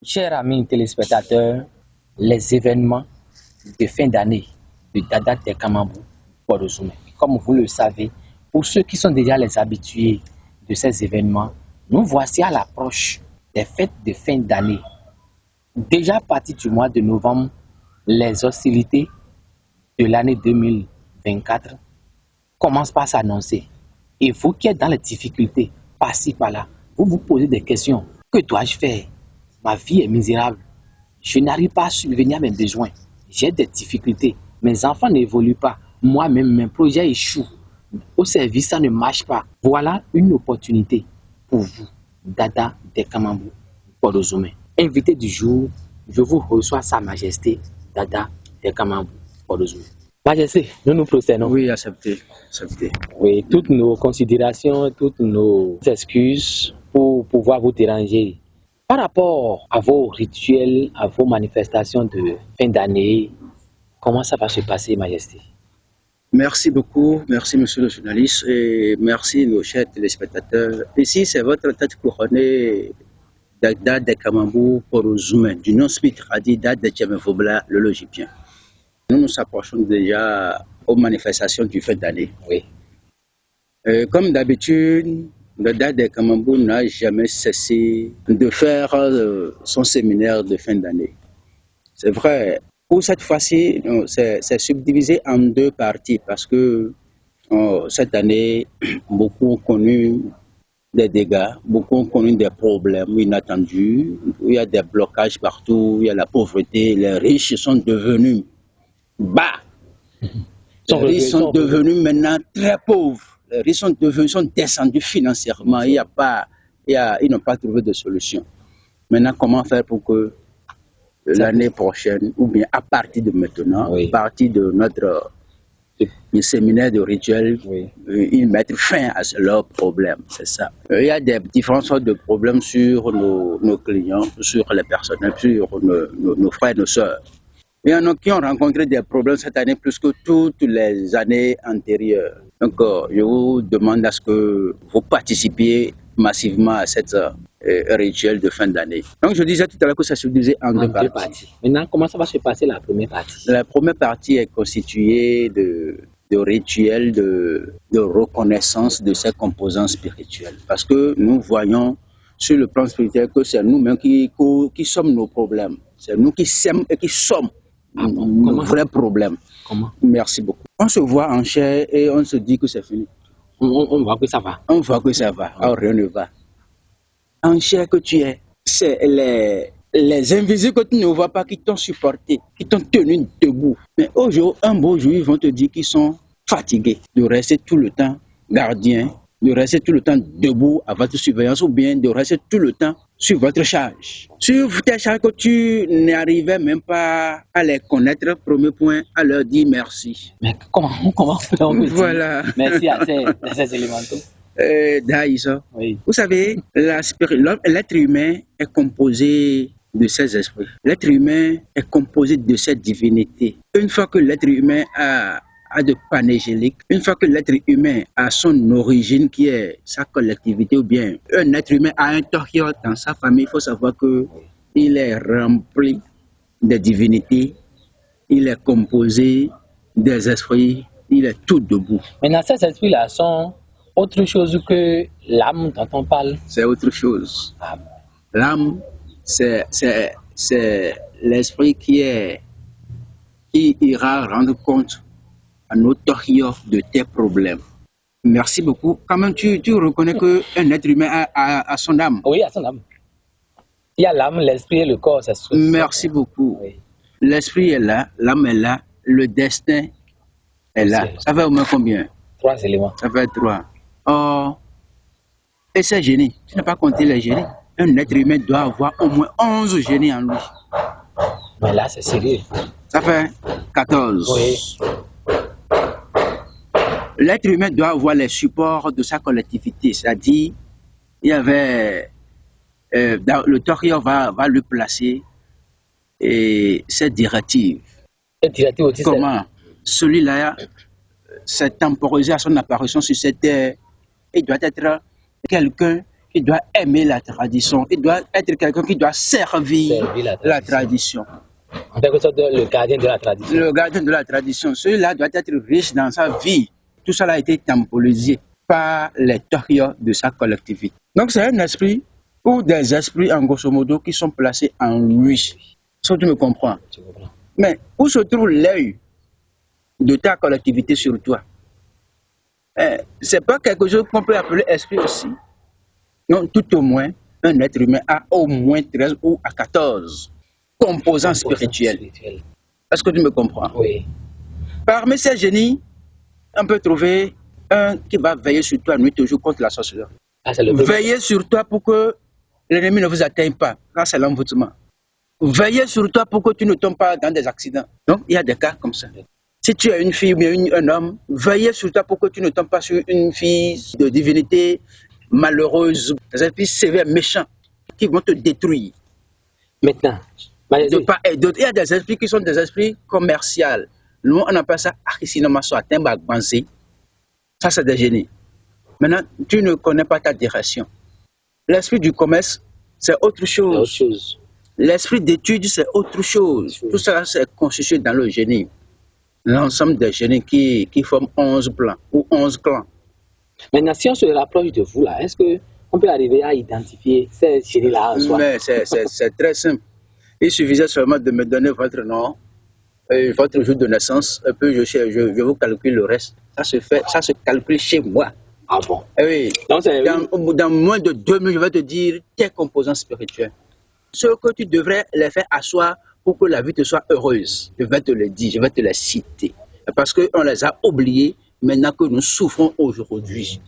Chers amis téléspectateurs, les événements de fin d'année de Dada Tekamambou Podozumé. Comme vous le savez, pour ceux qui sont déjà les habitués de ces événements, nous voici à l'approche des fêtes de fin d'année. Déjà à partir du mois de novembre, les hostilités de l'année 2024 commencent par s'annoncer. Et vous qui êtes dans les difficultés, par-ci, par-là, vous vous posez des questions. Que dois-je faire? Ma vie est misérable. Je n'arrive pas à subvenir à mes besoins. J'ai des difficultés. Mes enfants n'évoluent pas. Moi-même, mes projets échouent. Au service, ça ne marche pas. Voilà une opportunité pour vous, Dada Tekamambou Podozumé. Invité du jour, je vous reçois Sa Majesté Dada Tekamambou Podozumé. Majesté, nous procédons. Oui, accepté. Oui, toutes nos considérations, toutes nos excuses pour pouvoir vous déranger. Par rapport à vos rituels, à vos manifestations de fin d'année, comment ça va se passer, Majesté? Merci beaucoup, merci monsieur le journaliste et merci nos chers téléspectateurs. Ici, c'est votre tête couronnée Dada Tekamambou Podozumé, du nom spirituel Dada Tekamambou, le logipien. Nous nous approchons déjà aux manifestations du fin d'année. Oui. Comme d'habitude, Dada Tekamambou n'a jamais cessé de faire son séminaire de fin d'année. C'est vrai, pour cette fois-ci, c'est subdivisé en deux parties parce que cette année, beaucoup ont connu des dégâts, beaucoup ont connu des problèmes inattendus, il y a des blocages partout, il y a la pauvreté, les riches sont devenus bas. Les riches sont devenus maintenant très pauvres. Les riches sont descendus financièrement. Ils n'ont pas trouvé de solution. Maintenant, comment faire pour que l'année prochaine, ou bien à partir de maintenant, à partir de notre séminaire de rituel, ils mettent fin à leurs problèmes, c'est ça. Il y a des différentes sortes de problèmes sur nos clients, sur les personnels, sur nos frères et nos sœurs. Il y en a qui ont rencontré des problèmes cette année plus que toutes les années antérieures. Donc, je vous demande à ce que vous participiez massivement à cette rituel de fin d'année. Donc, je disais tout à l'heure que ça se divisait en deux parties. Maintenant, comment ça va se passer la première partie? La première partie est constituée de rituels de reconnaissance de ces composants spirituels. Parce que nous voyons sur le plan spirituel que c'est nous-mêmes qui sommes nos problèmes. C'est nous qui sommes et qui sommes nos vrais problèmes. Comment? Merci beaucoup. On se voit en chair et on se dit que c'est fini. On voit que ça va. On voit que ça va. Alors rien ne va. En chair que tu es, c'est les invisibles que tu ne vois pas qui t'ont supporté, qui t'ont tenu debout. Mais un beau jour, ils vont te dire qu'ils sont fatigués de rester tout le temps gardiens, de rester tout le temps debout à votre surveillance ou bien de rester tout le temps sur votre charge. Sur tes charges que tu n'arrivais même pas à les connaître, premier point, à leur dire merci. Mais comment on peut Voilà. dire merci à ces élémentaux? Daïsa, Oui. vous savez, l'être humain est composé de ces esprits. L'être humain est composé de cette divinité. Une fois que l'être humain a de panégélique, une fois que l'être humain a son origine qui est sa collectivité ou bien un être humain a un tohir dans sa famille, il faut savoir qu'il est rempli de divinités, il est composé des esprits, il est tout debout. Maintenant, ces esprits-là sont autre chose que l'âme dont on parle. C'est autre chose. L'âme, c'est l'esprit qui ira rendre compte à notre tohir de tes problèmes. Merci beaucoup. Quand même, tu reconnais qu'un être humain a son âme. Oui, a son âme. Il y a l'âme, l'esprit et le corps. Merci beaucoup. Oui. L'esprit est là, l'âme est là, le destin est là. Ça fait au moins combien? 3 éléments. Ça fait 3. Oh, et ces génies, tu n'as pas compté les génies. Un être humain doit avoir au moins 11 génies en lui. Mais là, c'est sérieux. Ça fait 14. Oui. L'être humain doit avoir les supports de sa collectivité. C'est-à-dire, il y avait... le tohir va lui placer cette directive. Cette directive aussi, comment celui-là s'est temporisé à son apparition sur cette terre. Il doit être quelqu'un qui doit aimer la tradition, il doit être quelqu'un qui doit servir la tradition. En quelque sorte, le gardien de la tradition. Le gardien de la tradition, celui-là doit être riche dans sa vie. Tout cela a été temporisé par les tories de sa collectivité. Donc c'est un esprit ou des esprits en grosso modo qui sont placés en lui. Ça, tu me comprends. Mais où se trouve l'œil de ta collectivité sur toi? C'est pas quelque chose qu'on peut appeler esprit aussi. Non, tout au moins, un être humain a au moins 13 ou à 14 composants spirituels. Est-ce que tu me comprends? Oui. Parmi ces génies, on peut trouver un qui va veiller sur toi nuit et jour contre la sorcellerie. Veiller sur toi pour que l'ennemi ne vous atteigne pas. Là, c'est l'envoûtement. Veiller sur toi pour que tu ne tombes pas dans des accidents. Donc, il y a des cas comme ça. Si tu es une fille ou bien un homme, veiller sur toi pour que tu ne tombes pas sur une fille de divinité malheureuse, des esprits sévères, méchants, qui vont te détruire. Maintenant, de part et d'autre, il y a des esprits qui sont des esprits commerciaux. Nous, on appelle ça Achisinamaso, Banzé. Ça, c'est des génies. Maintenant, tu ne connais pas ta direction. L'esprit du commerce, c'est autre chose. L'esprit d'étude, c'est autre chose. Tout ça, c'est constitué dans le génie. L'ensemble des génies qui forment 11 plans ou 11 clans. Maintenant, si on se rapproche de vous, là, est-ce qu'on peut arriver à identifier ces génies-là en soi? Mais c'est très simple. Il suffisait seulement de me donner votre nom, votre jour de naissance, et puis je vous calcule le reste. Ça se calcule chez moi. Ah bon? Oui. Donc, dans moins de 2 minutes, je vais te dire tes composants spirituels. Ce que tu devrais les faire asseoir pour que la vie te soit heureuse. Je vais te le dire, je vais te les citer. Parce qu'on les a oubliés maintenant que nous souffrons aujourd'hui.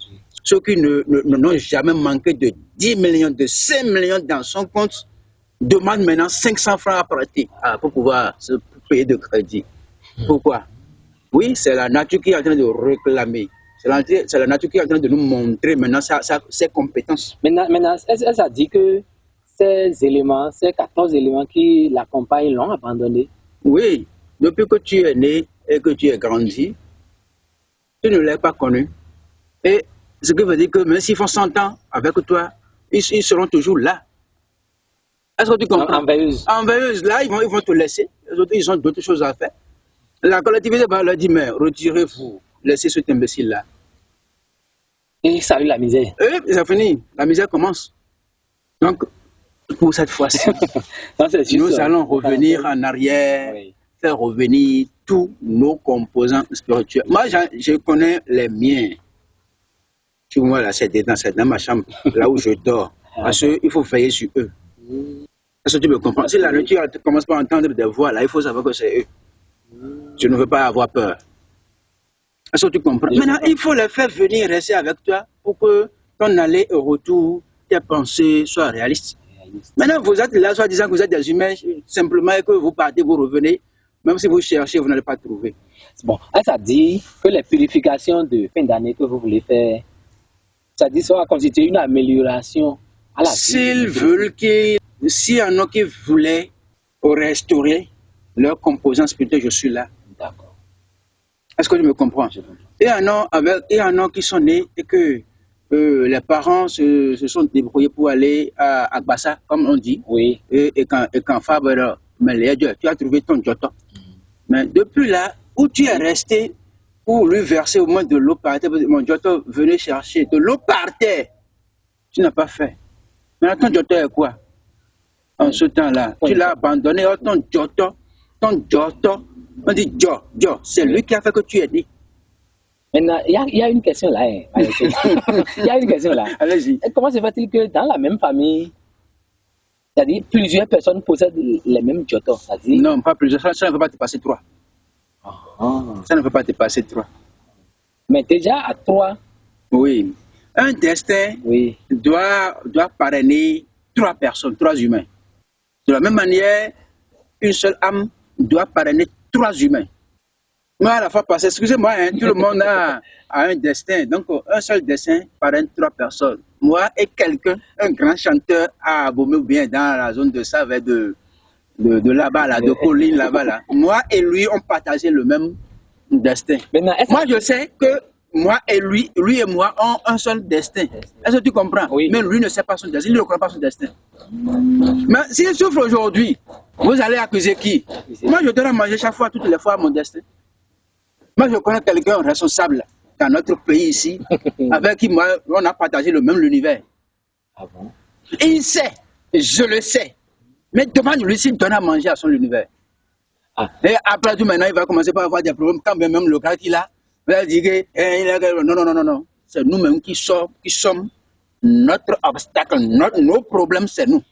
Ceux qui n'ont jamais manqué de 10 millions, de 5 millions dans son compte, demandent maintenant 500 francs à prêter pour pouvoir se payer de crédit. Pourquoi? Oui, c'est la nature qui est en train de réclamer. C'est la nature qui est en train de nous montrer maintenant ses compétences. Maintenant, elle a dit que ces éléments, ces 14 éléments qui l'accompagnent l'ont abandonné. Oui, depuis que tu es né et que tu es grandi, tu ne l'as pas connu. Et ce qui veut dire que même s'ils font 100 ans avec toi, ils seront toujours là. Est-ce que tu comprends? En veilleuse. En veilleuse, là, ils vont te laisser. Les autres, ils ont d'autres choses à faire. La collectivité va leur dire, mais retirez-vous, laissez cet imbécile-là. Et ça a eu la misère. Et ça finit, la misère commence. Donc, pour cette fois-ci, nous allons revenir en arrière, faire revenir tous nos composants spirituels. Moi, je connais les miens. Tu vois, là, c'est dans ma chambre, là où je dors. Parce qu'il faut veiller sur eux. Est-ce que tu me comprends? Si la nuit, tu ne commences pas à entendre des voix, là, il faut savoir que c'est eux. Je ne veux pas avoir peur. Est-ce que tu comprends? Maintenant, il faut les faire venir rester avec toi pour que ton aller et retour, tes pensées soient réalistes. Maintenant, vous êtes là, soit disant que vous êtes des humains, simplement et que vous partez, vous revenez. Même si vous cherchez, vous n'allez pas trouver. Bon, ça dit que les purifications de fin d'année que vous voulez faire, ça dit ça va constituer une amélioration à la vie. S'ils veulent s'il y en a qui voulaient restaurer leurs composants spirituels, je suis là. D'accord. Est-ce que tu me comprends? Il y en a qui sont nés et que les parents se sont débrouillés pour aller à Bassa, comme on dit. Oui. Et quand Fabre, mais tu as trouvé ton joton. Mais depuis là, où tu es resté pour lui verser au moins de l'eau par terre, mon joton venait chercher de l'eau par terre. Tu n'as pas fait. Maintenant, ton joton est quoi? En ce temps-là, tu l'as abandonné. Oh, ton joton, on dit Jo, c'est lui qui a fait que tu es né. Maintenant, il y a une question là. Il y a une question là. Allez-y. Comment se fait-il que dans la même famille, c'est-à-dire plusieurs personnes possèdent les mêmes jotons? Non, pas plusieurs. Ça ne peut pas te passer 3. Ça ne peut pas te passer 3. Mais déjà à 3. Oui. Un destin doit parrainer 3 personnes, 3 humains. De la même manière, une seule âme doit parrainer 3 humains. Moi, à la fois passée, excusez-moi, tout le monde a un destin. Donc, un seul destin parraine 3 personnes. Moi et quelqu'un, un grand chanteur à Abomey ou bien dans la zone de Save, de là-bas, là, de Colline, là-bas. Là. Moi et lui, on partageait le même destin. Moi, je sais que moi et lui et moi ont un seul destin. Est-ce que tu comprends? Oui. Même lui ne sait pas son destin, il ne connaît pas son destin. Mais s'il souffre aujourd'hui, vous allez accuser qui? Moi, je donne à manger chaque fois, toutes les fois, mon destin. Moi, je connais quelqu'un responsable dans notre pays ici, avec qui moi, on a partagé le même univers. Ah bon? Et il sait, je le sais. Mais demande-lui s'il donne à manger à son univers. Ah. Et après tout, maintenant, il va commencer par avoir des problèmes, quand même le gars qu'il a, il va dire que non. C'est nous-mêmes qui sommes notre obstacle, nos problèmes, c'est nous.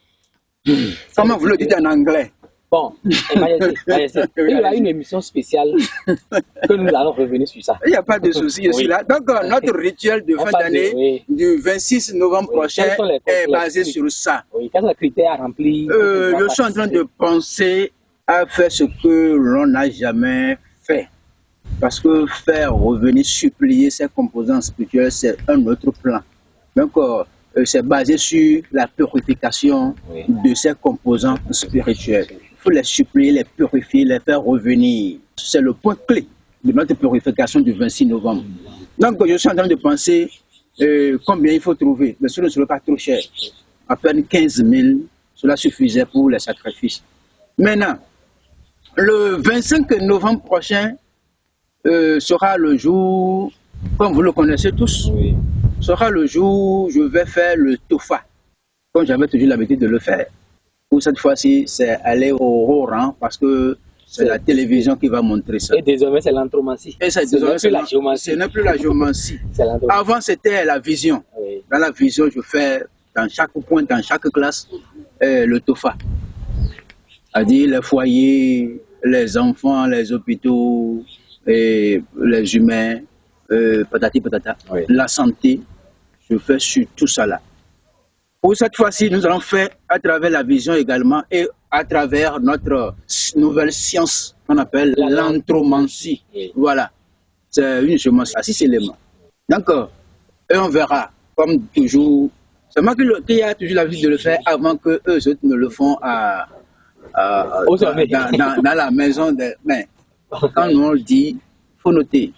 Comment vous le dites en anglais? Bon, Majesté, il y a une émission spéciale que nous allons revenir sur ça. Il n'y a pas de souci, je suis là. Donc, notre rituel de fin d'année du 26 novembre prochain est basé sur ça. Oui, quels sont les critères à remplir? Je suis en train de penser à faire ce que l'on n'a jamais fait. Parce que faire revenir, supplier ces composants spirituels, c'est un autre plan. Donc, c'est basé sur la purification de ces composants spirituels. Il faut les supplier, les purifier, les faire revenir. C'est le point clé de notre purification du 26 novembre. Donc, je suis en train de penser combien il faut trouver. Mais ce ne serait pas trop cher. À peine 15 000, cela suffisait pour les sacrifices. Maintenant, le 25 novembre prochain sera le jour, comme vous le connaissez tous, sera le jour où je vais faire le tofa, comme j'avais toujours l'habitude de le faire. Pour cette fois-ci, c'est aller au haut rang parce que c'est la télévision qui va montrer ça. Et désormais, c'est l'anthromancie. Et ce n'est plus la géomancie. Avant, c'était la vision. Oui. Dans la vision, je fais dans chaque point, dans chaque classe, le tofa. C'est-à-dire les foyers, les enfants, les hôpitaux, et les humains, patati patata, la santé, je fais sur tout ça là. Pour cette fois-ci, nous allons faire à travers la vision également et à travers notre nouvelle science qu'on appelle l'anthromancie. Oui. Voilà, c'est une géomancie à 6 éléments. Donc, et on verra, comme toujours, c'est moi qui a toujours l'habitude de le faire avant que eux autres ne le font dans la maison. Mais quand on le dit, il faut noter,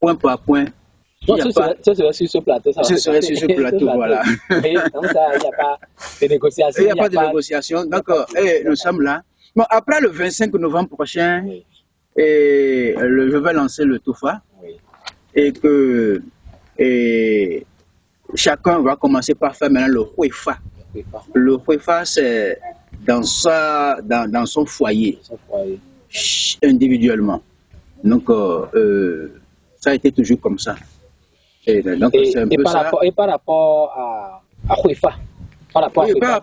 point par point. Ce serait sur ce plateau. Ce serait sur ce plateau, voilà. Et donc ça, il n'y a pas de négociation. Il n'y a pas de négociation. D'accord, et nous sommes là. Bon, après le 25 novembre prochain, je vais lancer le tofa. Et que chacun va commencer par faire maintenant le huefa. Le huefa, c'est dans son foyer, individuellement. Donc, ça a été toujours comme ça. Et par rapport à Huefa, par rapport à Huefa,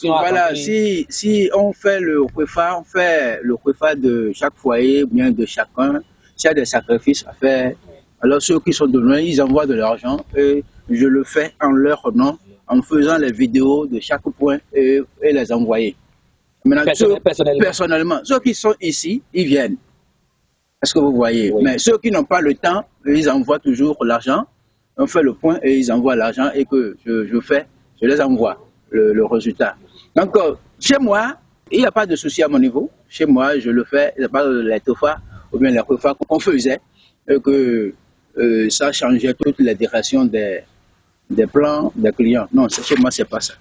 voilà, si on fait le Huefa de chaque foyer, bien de chacun, s'il y a des sacrifices à faire, alors ceux qui sont de loin, ils envoient de l'argent et je le fais en leur nom, en faisant les vidéos de chaque point et les envoyer. Maintenant, personnellement, ceux qui sont ici, ils viennent. Est-ce que vous voyez? Oui. Mais ceux qui n'ont pas le temps, ils envoient toujours l'argent. On fait le point et ils envoient l'argent et que je les envoie le résultat. Donc, chez moi, il n'y a pas de souci à mon niveau. Chez moi, je le fais. Il n'y a pas les tofa ou bien les repas qu'on faisait et que ça changeait toutes les directions des plans des clients. Non, chez moi, ce n'est pas ça.